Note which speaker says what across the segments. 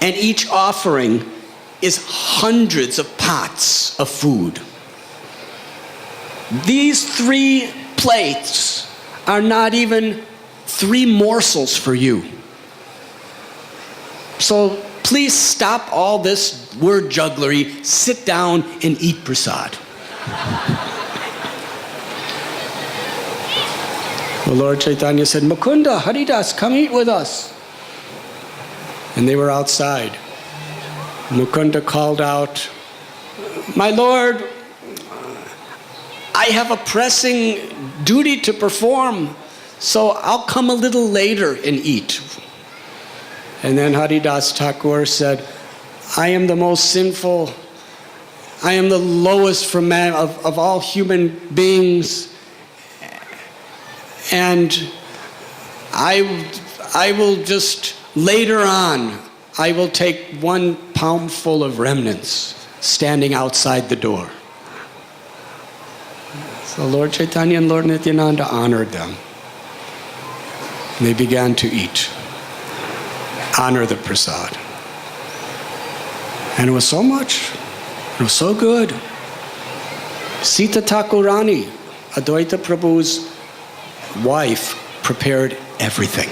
Speaker 1: And each offering is hundreds of pots of food. These 3 plates are not even 3 morsels for you. So please stop all this word jugglery, sit down and eat prasad. The Lord Chaitanya said, Mukunda, Haridas, come eat with us. And they were outside. Mukunda called out, my Lord, I have a pressing duty to perform, so I'll come a little later and eat. And then Haridas Thakur said, I am the most sinful, I am the lowest from man of all human beings, and I will just, later on, I will take 1 palmful of remnants standing outside the door. So Lord Chaitanya and Lord Nityananda honored them. And they began to eat, honor the prasad. And it was so much, it was so good. Sita Thakurani, Advaita Prabhu's wife, prepared everything.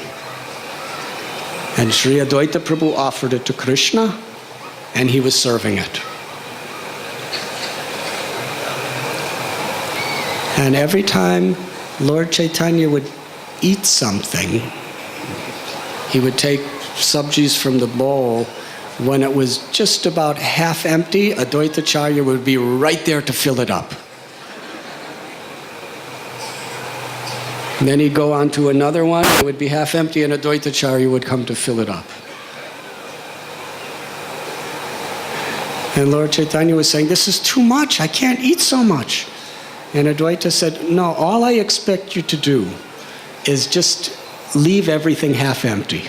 Speaker 1: And Sri Advaita Prabhu offered it to Krishna, and he was serving it. And every time Lord Chaitanya would eat something, he would take sabjis from the bowl. When it was just about half empty, Advaitacharya would be right there to fill it up. And then he'd go on to another one, it would be half empty, and Advaitacharya would come to fill it up. And Lord Chaitanya was saying, this is too much, I can't eat so much. And Advaita said, no, all I expect you to do is just leave everything half empty.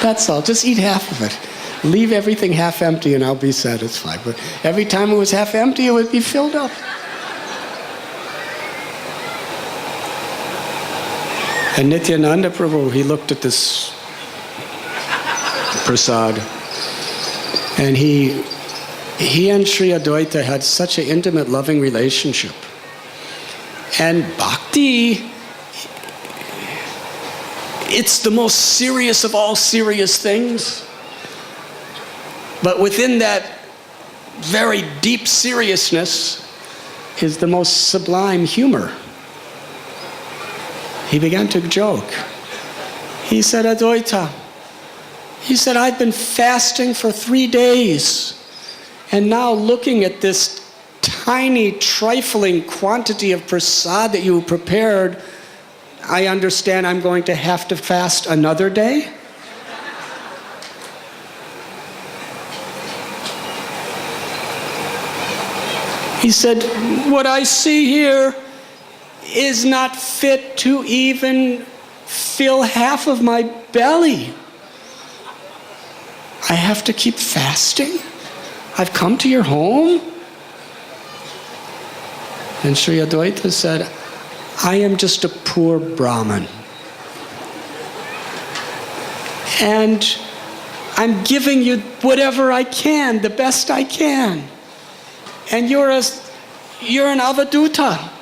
Speaker 1: That's all, just eat half of it. Leave everything half empty and I'll be satisfied. But every time it was half empty, it would be filled up. And Nityananda Prabhu, he looked at this prasad, and he and Sri Advaita had such an intimate, loving relationship. And bhakti, it's the most serious of all serious things. But within that very deep seriousness is the most sublime humor. He began to joke. He said, Advaita, he said, I've been fasting for 3 days, and now looking at this tiny, trifling quantity of prasad that you prepared, I understand I'm going to have to fast another day? He said, what I see here is not fit to even fill half of my belly. I have to keep fasting? I've come to your home? And Sri Advaita said, I am just a poor Brahmin. And I'm giving you whatever I can, the best I can. And you're an avaduta.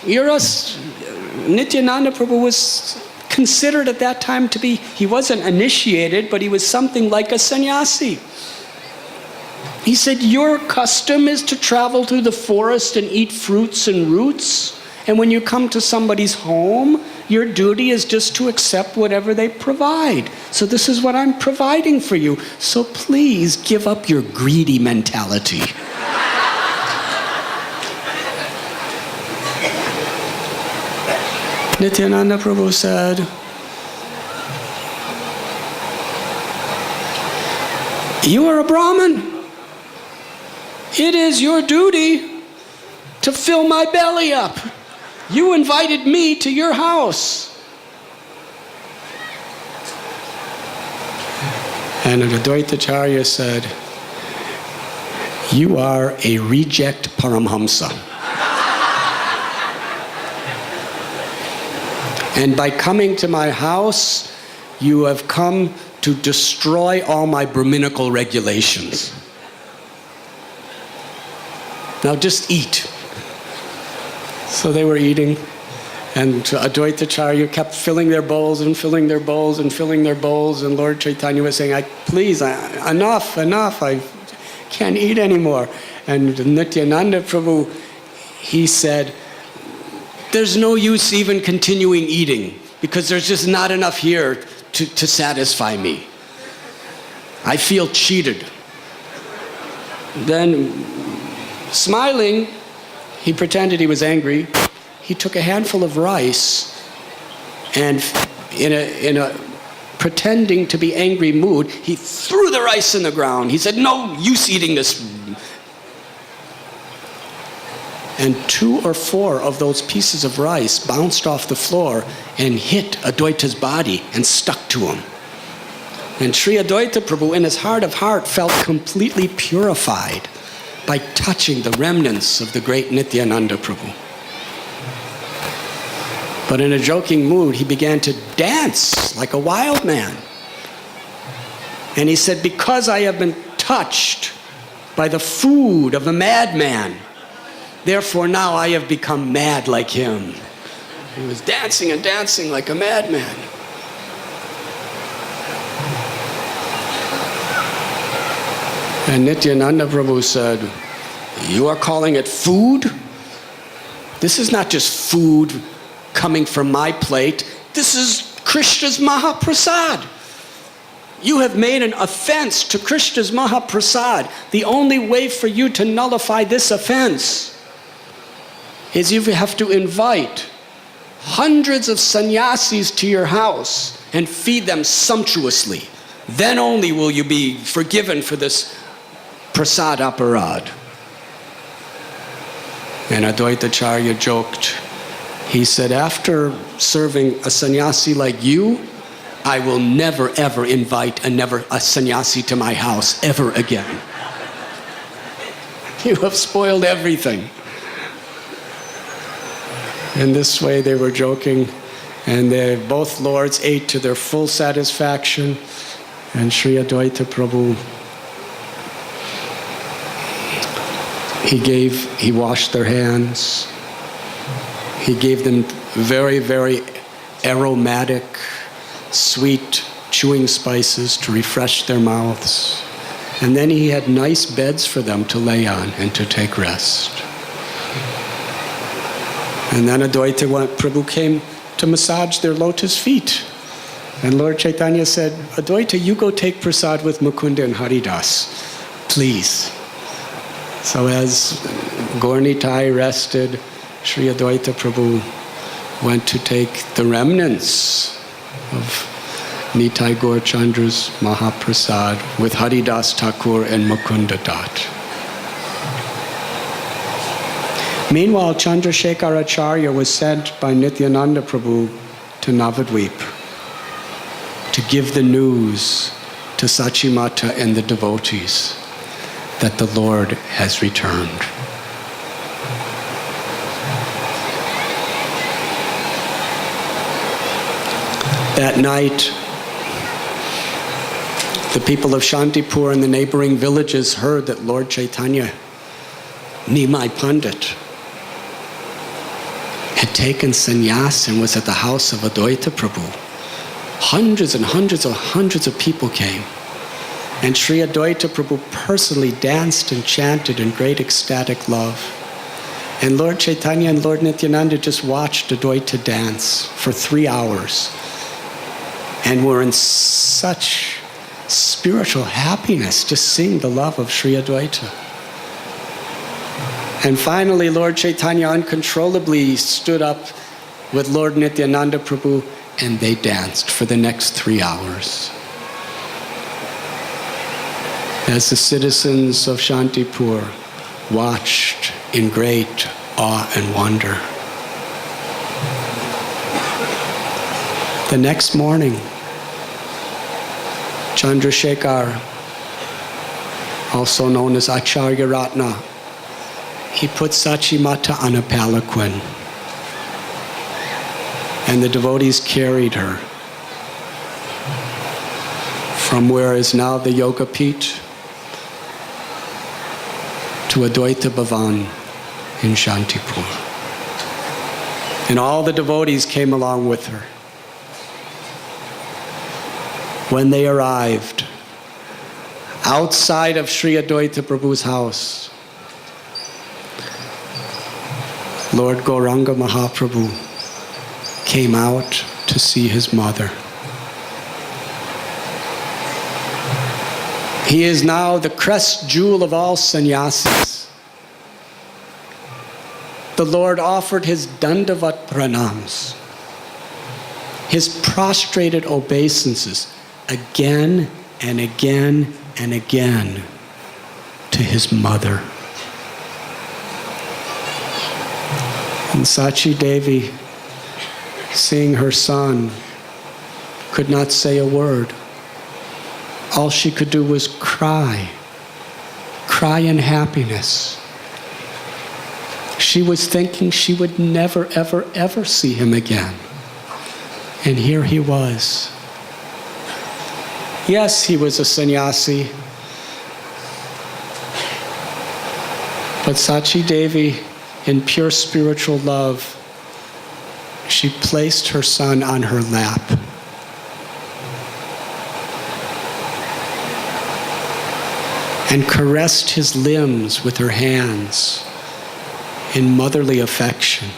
Speaker 1: Nityananda Prabhu was considered at that time to be, he wasn't initiated, but he was something like a sannyasi. He said, your custom is to travel through the forest and eat fruits and roots. And when you come to somebody's home, your duty is just to accept whatever they provide. So this is what I'm providing for you. So please give up your greedy mentality. Nityananda Prabhu said, you are a Brahmin. It is your duty to fill my belly up. You invited me to your house. And Advaitacharya said, you are a reject Paramhamsa. And by coming to my house, you have come to destroy all my Brahminical regulations. Now just eat. So they were eating, and Advaitacharya kept filling their bowls and filling their bowls and filling their bowls, and Lord Chaitanya was saying, please, enough, I can't eat anymore. And Nityananda Prabhu, he said, there's no use even continuing eating, because there's just not enough here to satisfy me. I feel cheated. Then, smiling, he pretended he was angry. He took a handful of rice, and in a pretending to be angry mood, he threw the rice in the ground. He said, no use eating this. And 2 or 4 of those pieces of rice bounced off the floor and hit Advaita's body and stuck to him. And Sri Advaita Prabhu, in his heart of heart, felt completely purified by touching the remnants of the great Nityananda Prabhu. But in a joking mood, he began to dance like a wild man. And he said, because I have been touched by the food of a madman, therefore now I have become mad like him. He was dancing and dancing like a madman. And Nityananda Prabhu said, you are calling it food? This is not just food coming from my plate. This is Krishna's Mahaprasad. You have made an offense to Krishna's Mahaprasad. The only way for you to nullify this offense is you have to invite hundreds of sannyasis to your house and feed them sumptuously. Then only will you be forgiven for this prasad aparad. And Advaitacharya joked. He said, after serving a sannyasi like you, I will never ever invite a sannyasi to my house ever again. You have spoiled everything. In this way they were joking, and both lords ate to their full satisfaction, and Sri Advaita Prabhu, he washed their hands. He gave them very, very aromatic, sweet chewing spices to refresh their mouths. And then he had nice beds for them to lay on and to take rest. And then Advaita Prabhu came to massage their lotus feet. And Lord Chaitanya said, Advaita, you go take prasad with Mukunda and Haridas, please. So as Gaur-Nitai rested, Sri Advaita Prabhu went to take the remnants of Nitai Gaur Chandra's Mahaprasad with Haridas Thakur and Mukunda Dat. Meanwhile, Chandrasekhar Acharya was sent by Nityananda Prabhu to Navadvip to give the news to Sachimata and the devotees that the Lord has returned. That night, the people of Shantipur and the neighboring villages heard that Lord Chaitanya, Nimai Pandit, had taken sannyas and was at the house of Advaita Prabhu. Hundreds and hundreds of people came. And Sri Advaita Prabhu personally danced and chanted in great ecstatic love. And Lord Chaitanya and Lord Nityananda just watched Advaita dance for 3 hours and were in such spiritual happiness just seeing the love of Sri Advaita. And finally, Lord Chaitanya uncontrollably stood up with Lord Nityananda Prabhu, and they danced for the next 3 hours. As the citizens of Shantipur watched in great awe and wonder. The next morning, Chandrasekhar, also known as Acharya Ratna, he put Sachimata on a palanquin. And the devotees carried her from where is now the Yoga Pit to Advaita Bhavan in Shantipur. And all the devotees came along with her. When they arrived outside of Sri Advaita Prabhu's house, Lord Gauranga Mahaprabhu came out to see his mother. He is now the crest jewel of all sannyasis. The Lord offered his dandavat pranams, his prostrated obeisances, again and again and again to his mother. And Sachi Devi, seeing her son, could not say a word. All she could do was cry in happiness. She was thinking she would never, ever, ever see him again. And here he was. Yes, he was a sannyasi. But Sachi Devi, in pure spiritual love, she placed her son on her lap. And caressed his limbs with her hands in motherly affection.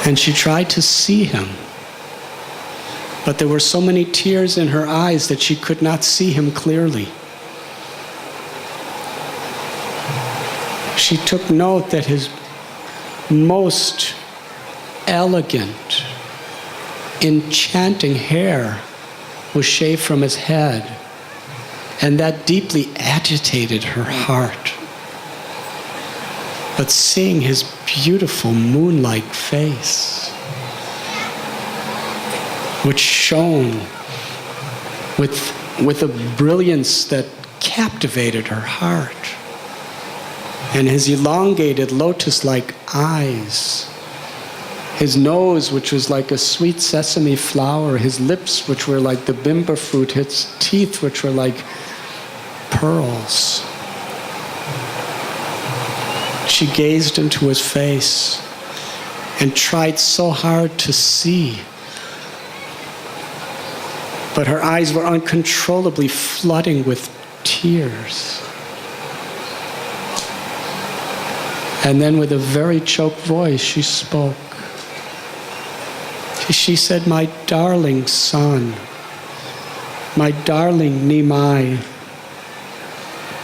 Speaker 1: And she tried to see him, but there were so many tears in her eyes that she could not see him clearly. She took note that his most elegant, enchanting hair was shaved from his head, and that deeply agitated her heart. But seeing his beautiful moon-like face, which shone with a brilliance that captivated her heart, and his elongated lotus-like eyes, his nose, which was like a sweet sesame flower, his lips, which were like the bimba fruit, his teeth, which were like pearls. She gazed into his face and tried so hard to see, but her eyes were uncontrollably flooding with tears. And then with a very choked voice, she spoke. She said, "My darling son, my darling Nimai,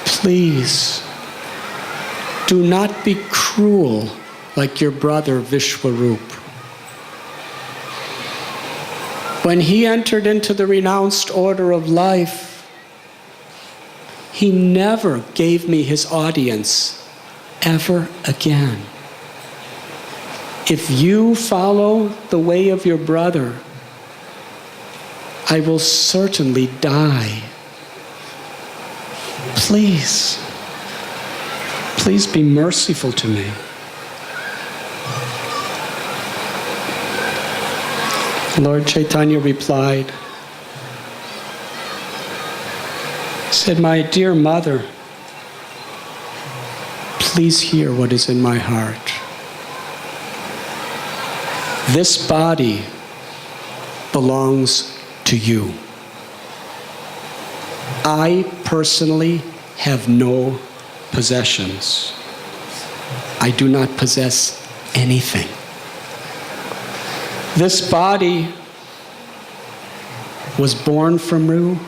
Speaker 1: please do not be cruel like your brother Vishwarup. When he entered into the renounced order of life, he never gave me his audience ever again. If you follow the way of your brother, I will certainly die. Please, please be merciful to me." Lord Caitanya replied, said, "My dear mother, please hear what is in my heart. This body belongs to you. I personally have no possessions. I do not possess anything. This body was born from you.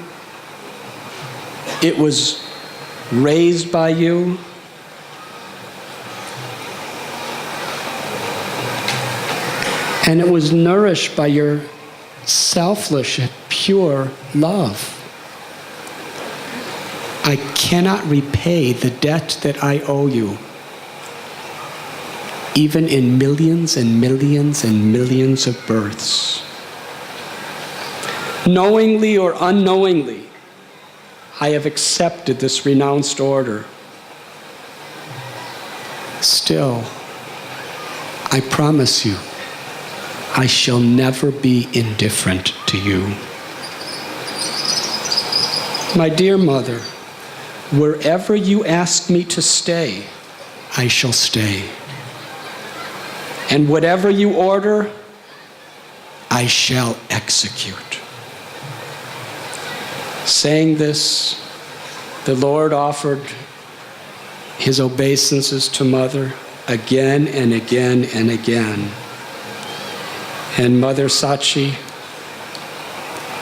Speaker 1: It was raised by you. And it was nourished by your selfless, pure love. I cannot repay the debt that I owe you, even in millions and millions and millions of births. Knowingly or unknowingly, I have accepted this renounced order. Still, I promise you, I shall never be indifferent to you. My dear mother, wherever you ask me to stay, I shall stay. And whatever you order, I shall execute. Saying this, the Lord offered his obeisances to Mother again and again and again. And Mother Sachi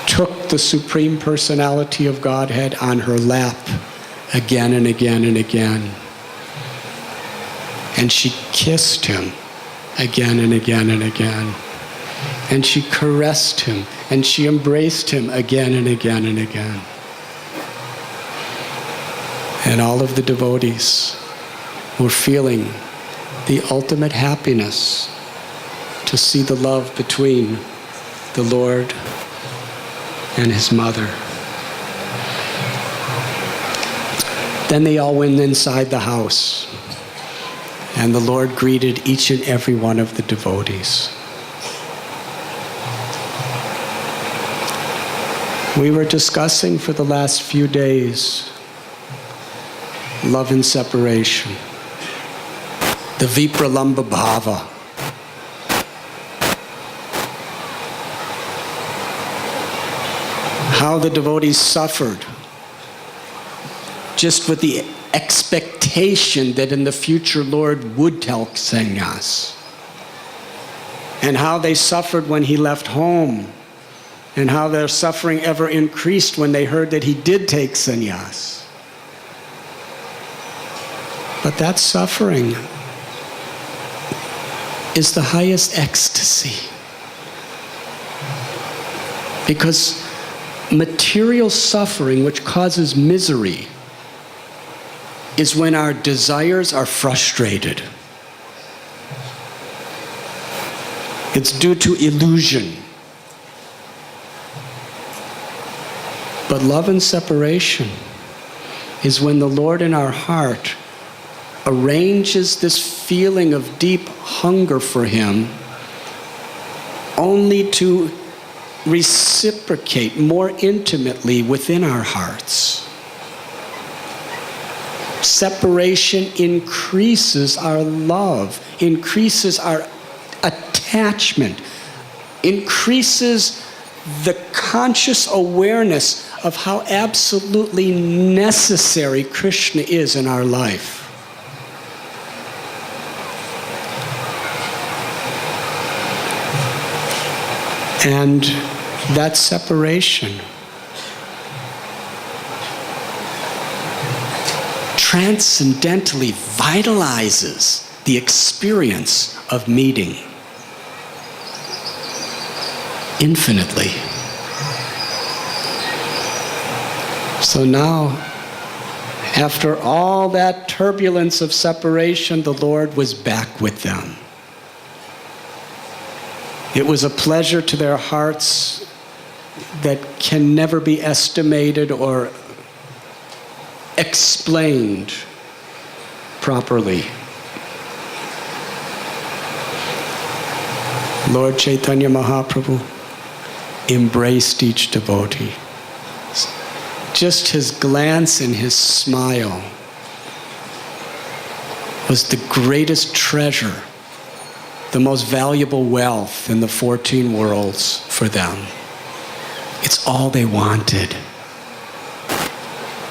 Speaker 1: took the Supreme Personality of Godhead on her lap again and again and again. And she kissed him again and again and again. And she caressed him and she embraced him again and again and again. And all of the devotees were feeling the ultimate happiness to see the love between the Lord and his mother. Then they all went inside the house, and the Lord greeted each and every one of the devotees. We were discussing for the last few days love and separation, the Vipralambha Bhava. How the devotees suffered just with the expectation that in the future Lord would tell sannyas. And how they suffered when he left home. And how their suffering ever increased when they heard that he did take sannyas. But that suffering is the highest ecstasy. Because material suffering, which causes misery, is when our desires are frustrated. It's due to illusion. But love and separation is when the Lord in our heart arranges this feeling of deep hunger for him only to reciprocate more intimately within our hearts. Separation increases our love, increases our attachment, increases the conscious awareness of how absolutely necessary Krishna is in our life. And that separation transcendently vitalizes the experience of meeting infinitely. So now, after all that turbulence of separation, the Lord was back with them. It was a pleasure to their hearts that can never be estimated or explained properly. Lord Chaitanya Mahaprabhu embraced each devotee. Just his glance and his smile was the greatest treasure, the most valuable wealth in the 14 worlds for them. It's all they wanted.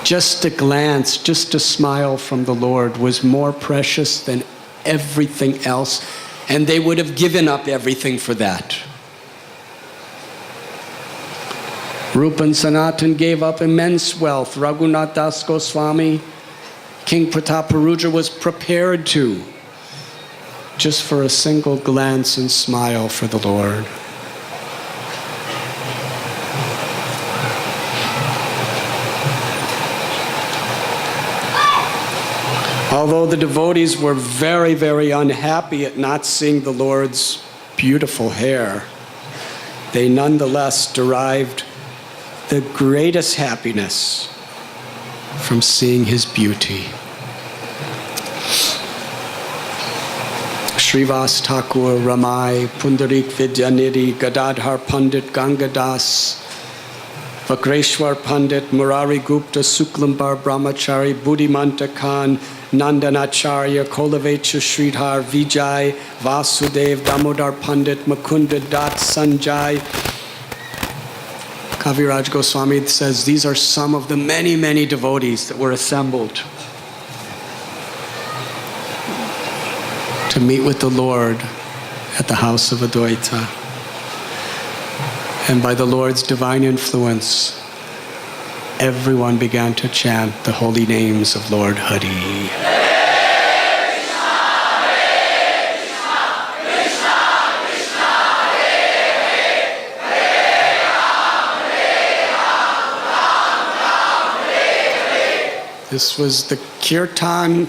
Speaker 1: Just a glance, just a smile from the Lord was more precious than everything else, and they would have given up everything for that. Rupa and Sanatan gave up immense wealth. Raghunath Das Goswami, King Prataparudra was prepared to, just for a single glance and smile for the Lord. Although the devotees were very, very unhappy at not seeing the Lord's beautiful hair, they nonetheless derived the greatest happiness from seeing his beauty. Srivas Thakur, Ramai, Pundarik Vidyanidhi, Gadadhar Pandit, Gangadas, Vakreshwar Pandit, Murari Gupta, Suklambar Brahmachari, Buddhimanta Khan, Nandanacharya, Kolavecha Sridhar, Vijay, Vasudev, Damodar Pandit, Mukunda Dat, Sanjay. Kaviraj Goswami says these are some of the many, many devotees that were assembled to meet with the Lord at the house of Advaita. And by the Lord's divine influence, everyone began to chant the holy names of Lord Hari. This was the kirtan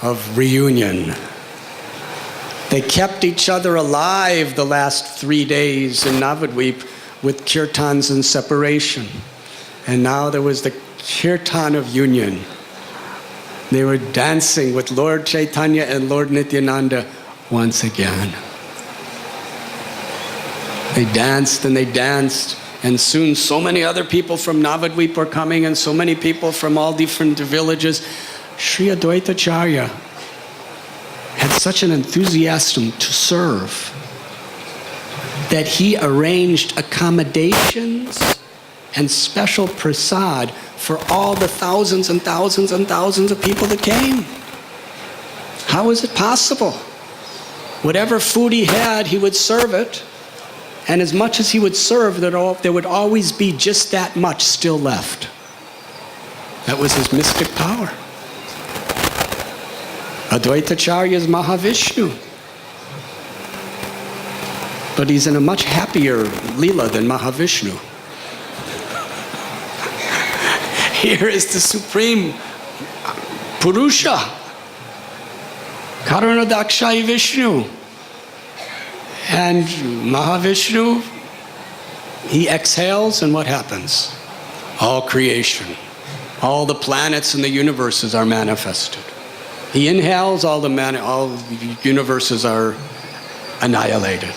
Speaker 1: of reunion. They kept each other alive the last 3 days in Navadvip with kirtans in separation. And now there was the kirtan of union. They were dancing with Lord Chaitanya and Lord Nityananda once again. They danced and they danced. And soon so many other people from Navadvip were coming, and so many people from all different villages. Sri Advaita Acharya had such an enthusiasm to serve that he arranged accommodations and special prasad for all the thousands and thousands and thousands of people that came. How is it possible? Whatever food he had, he would serve it. And as much as he would serve, there would always be just that much still left. That was his mystic power. Advaita Acharya is Mahavishnu. But he's in a much happier Leela than Mahavishnu. Here is the Supreme Purusha, Karanadakshayi Vishnu. And Mahavishnu, he exhales, and what happens? All creation, all the planets and the universes are manifested. He inhales, all the universes are annihilated.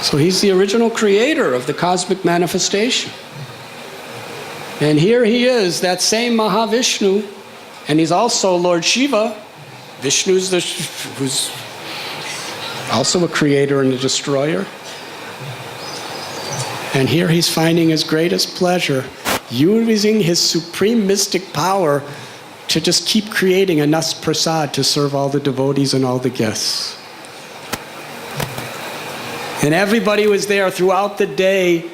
Speaker 1: So he's the original creator of the cosmic manifestation. And here he is, that same Mahavishnu, and he's also Lord Shiva. Vishnu's who's also a creator and a destroyer. And here he's finding his greatest pleasure, using his supreme mystic power to just keep creating enough prasad to serve all the devotees and all the guests. And everybody was there throughout the day.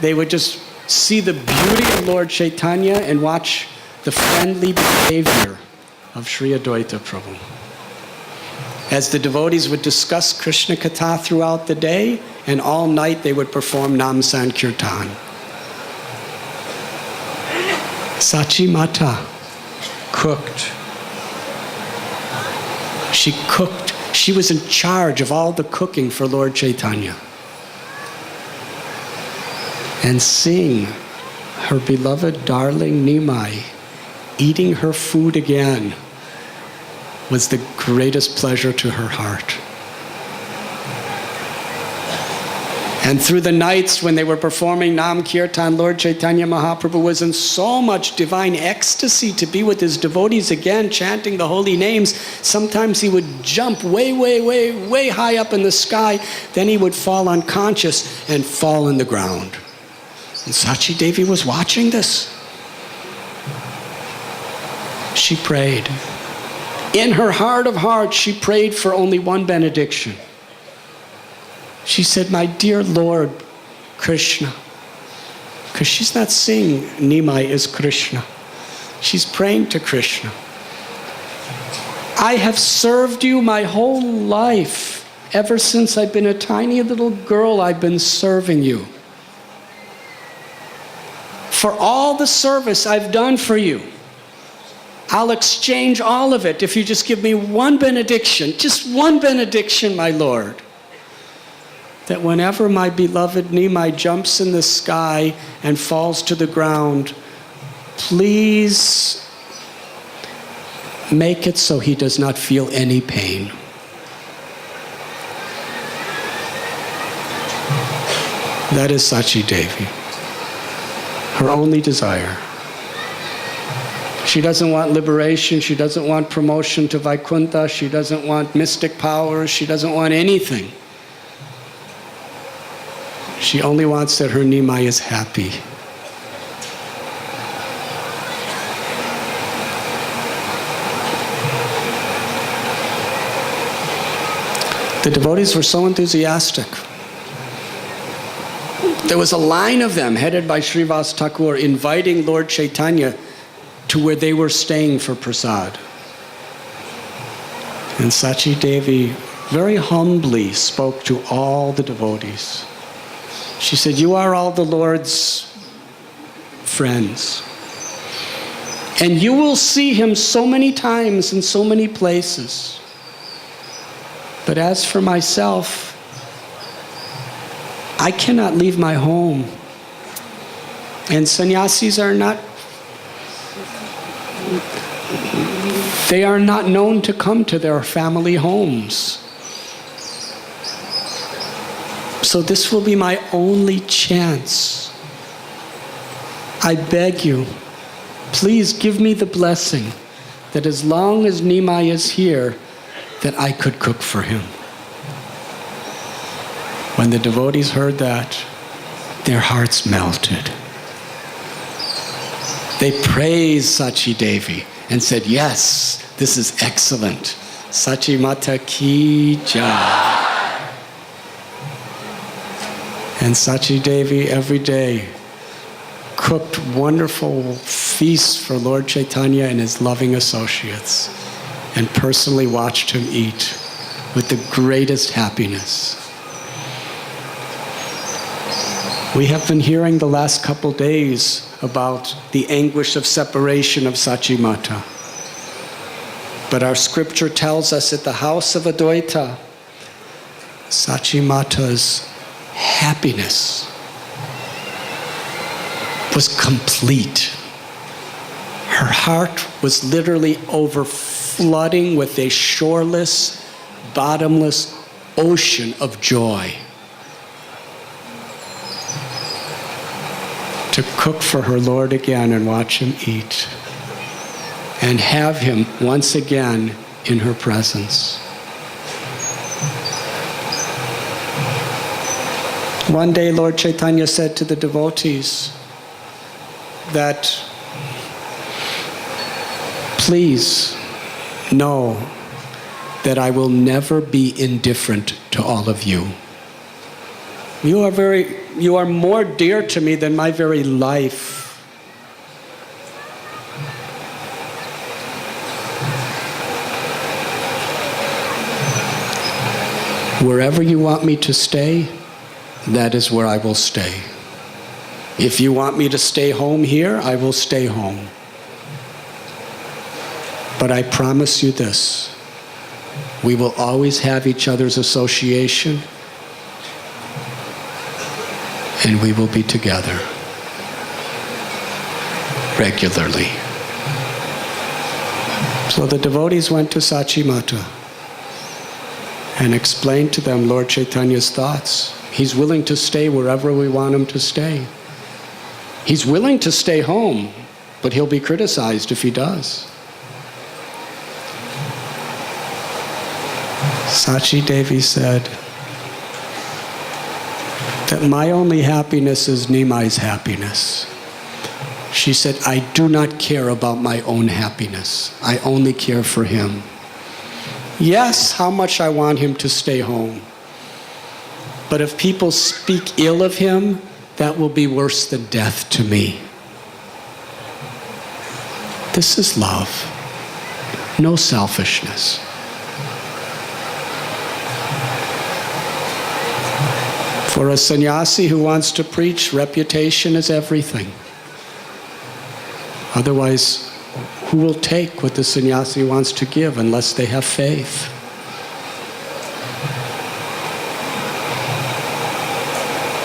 Speaker 1: They would just see the beauty of Lord Chaitanya and watch the friendly behavior of Sri Advaita Prabhu. As the devotees would discuss Krishna Katha throughout the day, and all night they would perform Nam Sankirtan. Sachi Mata cooked. She cooked. She was in charge of all the cooking for Lord Chaitanya. And seeing her beloved darling Nimai eating her food again was the greatest pleasure to her heart. And through the nights when they were performing Nam Kirtan, Lord Chaitanya Mahaprabhu was in so much divine ecstasy to be with his devotees again, chanting the holy names. Sometimes he would jump way, way, way, way high up in the sky. Then he would fall unconscious and fall in the ground. And Sachi Devi was watching this. She prayed. In her heart of hearts, she prayed for only one benediction. She said, my dear Lord Krishna, because she's not saying Nimai is Krishna. She's praying to Krishna. I have served you my whole life. Ever since I've been a tiny little girl, I've been serving you. For all the service I've done for you, I'll exchange all of it if you just give me one benediction, just one benediction, my Lord. That whenever my beloved Nimai jumps in the sky and falls to the ground, please make it so he does not feel any pain. That is Sachi Devi. Her only desire. She doesn't want liberation. She doesn't want promotion to Vaikuntha. She doesn't want mystic powers. She doesn't want anything. She only wants that her Nimai is happy. The devotees were so enthusiastic. There was a line of them headed by Srivas Thakur inviting Lord Caitanya to where they were staying for prasad. And Sachi Devi very humbly spoke to all the devotees. She said, "You are all the Lord's friends. And you will see him so many times in so many places. But as for myself, I cannot leave my home. And sannyasis are not, they are not known to come to their family homes. So this will be my only chance. I beg you, please give me the blessing that as long as Nimai is here, that I could cook for him." When the devotees heard that, their hearts melted. They praised Sachi Devi and said, "Yes, this is excellent. Sachi Mata ki jai." And Sachi Devi every day cooked wonderful feasts for Lord Caitanya and his loving associates, and personally watched him eat with the greatest happiness. We have been hearing the last couple days about the anguish of separation of Sachi Mata. But our scripture tells us at the house of Advaita, Sachi Mata's happiness was complete. Her heart was literally overflooding with a shoreless, bottomless ocean of joy. To cook for her Lord again and watch him eat, and have him once again in her presence. One day Lord Caitanya said to the devotees that, "Please know that I will never be indifferent to all of you. You are more dear to me than my very life. Wherever you want me to stay, that is where I will stay. If you want me to stay home here, I will stay home. But I promise you this, we will always have each other's association, and we will be together regularly." So the devotees went to Sachi Mata and explained to them Lord Chaitanya's thoughts. He's willing to stay wherever we want him to stay. He's willing to stay home, but he'll be criticized if he does. Sachi Devi said that my only happiness is Nimai's happiness. She said, "I do not care about my own happiness. I only care for him. Yes, how much I want him to stay home. But if people speak ill of him, that will be worse than death to me." This is love, no selfishness. For a sannyasi who wants to preach, reputation is everything. Otherwise, who will take what the sannyasi wants to give unless they have faith?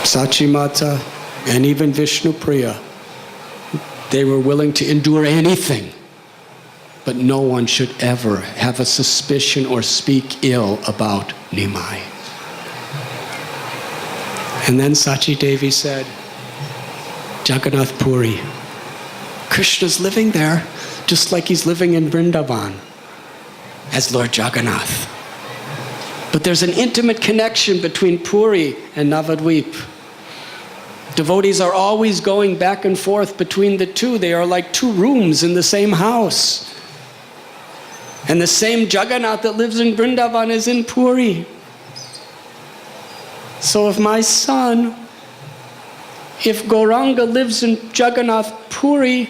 Speaker 1: Sachi Mata and even Vishnu Priya, they were willing to endure anything, but no one should ever have a suspicion or speak ill about Nimai. And then Sachi Devi said, Jagannath Puri. Krishna's living there, just like he's living in Vrindavan as Lord Jagannath. But there's an intimate connection between Puri and Navadvip. Devotees are always going back and forth between the two. They are like two rooms in the same house. And the same Jagannath that lives in Vrindavan is in Puri. So if my son, if Gauranga lives in Jagannath Puri,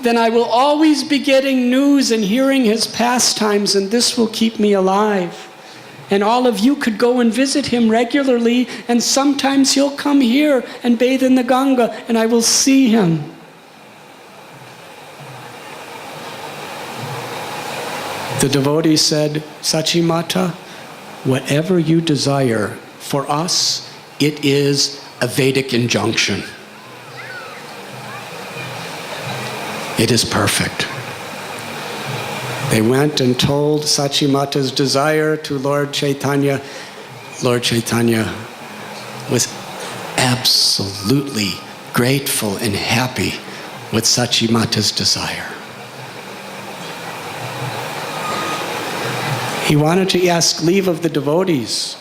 Speaker 1: then I will always be getting news and hearing his pastimes, and this will keep me alive. And all of you could go and visit him regularly, and sometimes he'll come here and bathe in the Ganga, and I will see him. The devotee said, Sachi Mata, whatever you desire, for us, it is a Vedic injunction. It is perfect. They went and told Sachi Mata's desire to Lord Caitanya. Lord Caitanya was absolutely grateful and happy with Sachi Mata's desire. He wanted to ask leave of the devotees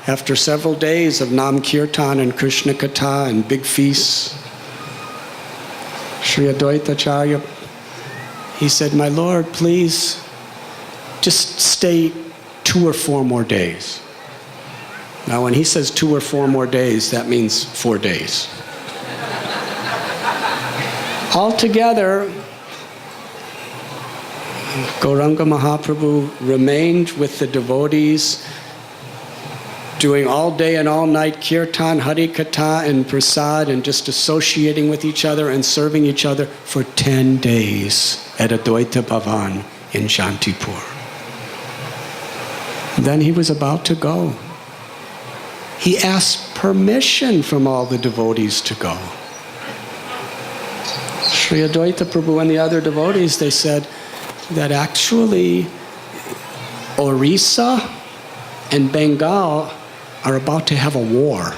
Speaker 1: after several days of Nam Kirtan and Krishna Katha and big feasts. Sri Advaita Acharya, he said, my Lord, please, just stay 2 or 4 more days. Now, when he says 2 or 4 more days, that means 4 days. Altogether, Gauranga Mahaprabhu remained with the devotees, doing all day and all night kirtan, hari katha, and prasad, and just associating with each other and serving each other for 10 days at Advaita Bhavan in Shantipur. Then he was about to go. He asked permission from all the devotees to go. Sri Advaita Prabhu and the other devotees, they said that actually Orissa and Bengal are about to have a war.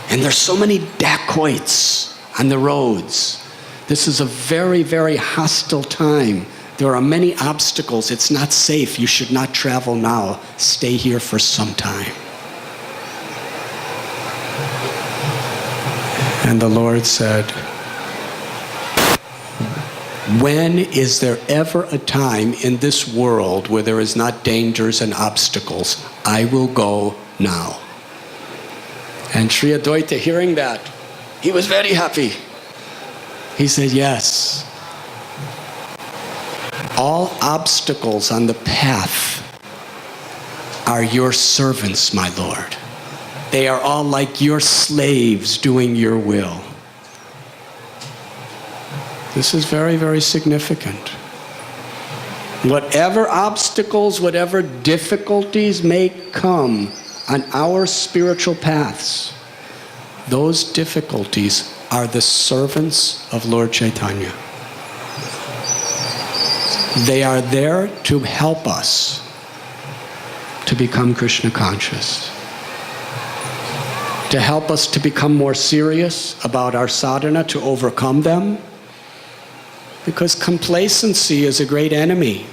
Speaker 1: And there's so many dacoits on the roads. This is a very, very hostile time. There are many obstacles. It's not safe. You should not travel now. Stay here for some time. And the Lord said, when is there ever a time in this world where there is not dangers and obstacles? I will go now. And Sri Advaita, hearing that, he was very happy. He said, yes. All obstacles on the path are your servants, my Lord. They are all like your slaves doing your will. This is very, very significant. Whatever obstacles, whatever difficulties may come on our spiritual paths, those difficulties are the servants of Lord Caitanya. They are there to help us to become Krishna conscious, to help us to become more serious about our sadhana, to overcome them. Because complacency is a great enemy.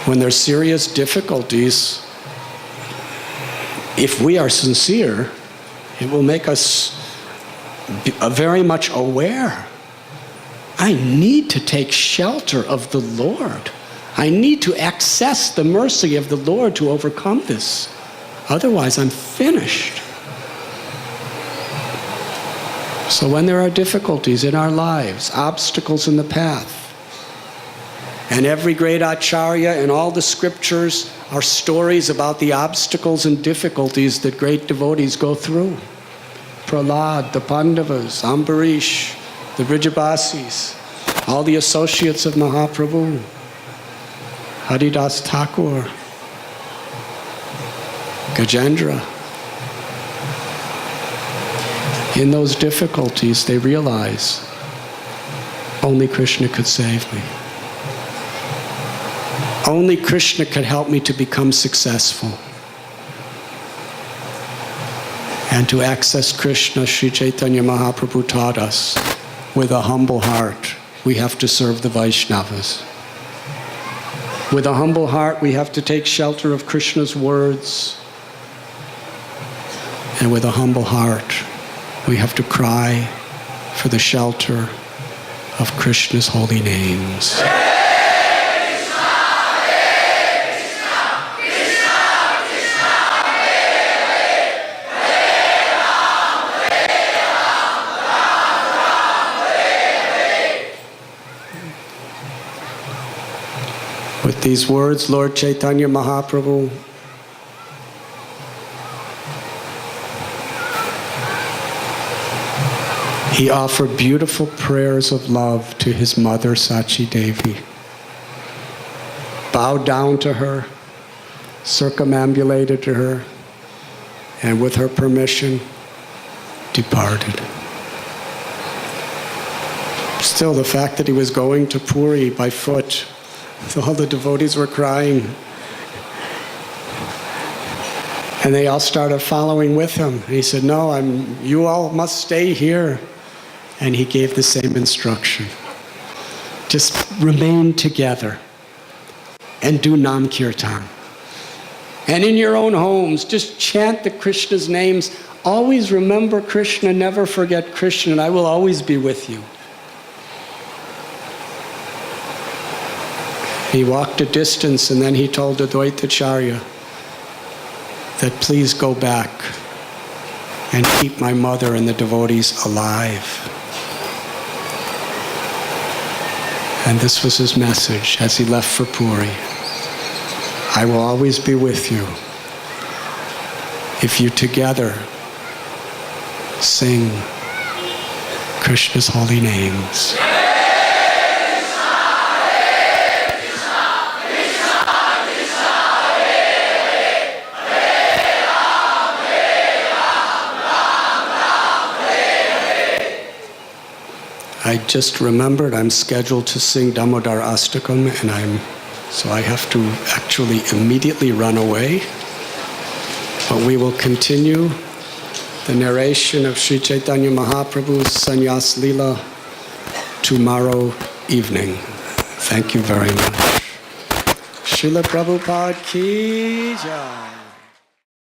Speaker 1: When there's serious difficulties, if we are sincere, it will make us very much aware. I need to take shelter of the Lord. I need to access the mercy of the Lord to overcome this. Otherwise, I'm finished. So when there are difficulties in our lives, obstacles in the path, and every great acharya and all the scriptures are stories about the obstacles and difficulties that great devotees go through. Prahlad, the Pandavas, Ambarish, the Vrijabasis, all the associates of Mahaprabhu, Haridas Thakur, Gajendra. In those difficulties, they realize only Krishna could save me. Only Krishna could help me to become successful. And to access Krishna, Sri Caitanya Mahaprabhu taught us, with a humble heart, we have to serve the Vaishnavas. With a humble heart, we have to take shelter of Krishna's words. And with a humble heart, we have to cry for the shelter of Krishna's holy names. With these words, Lord Chaitanya Mahaprabhu he offered beautiful prayers of love to his mother Sachi Devi, bowed down to her, circumambulated to her, and with her permission, departed. Still, the fact that he was going to Puri by foot, all the devotees were crying. And they all started following with him. And he said, no, you all must stay here. And he gave the same instruction. Just remain together and do Nam Kirtan. And in your own homes, just chant the Krishna's names. Always remember Krishna, never forget Krishna, and I will always be with you. He walked a distance and then he told Advaitacharya that please go back and keep my mother and the devotees alive. And this was his message as he left for Puri. I will always be with you if you together sing Krishna's holy names. I just remembered I'm scheduled to sing Damodar Astakam, and so I have to actually immediately run away. But we will continue the narration of Sri Chaitanya Mahaprabhu's Sannyas Leela tomorrow evening. Thank you very much. Srila Prabhupada Ki Jai.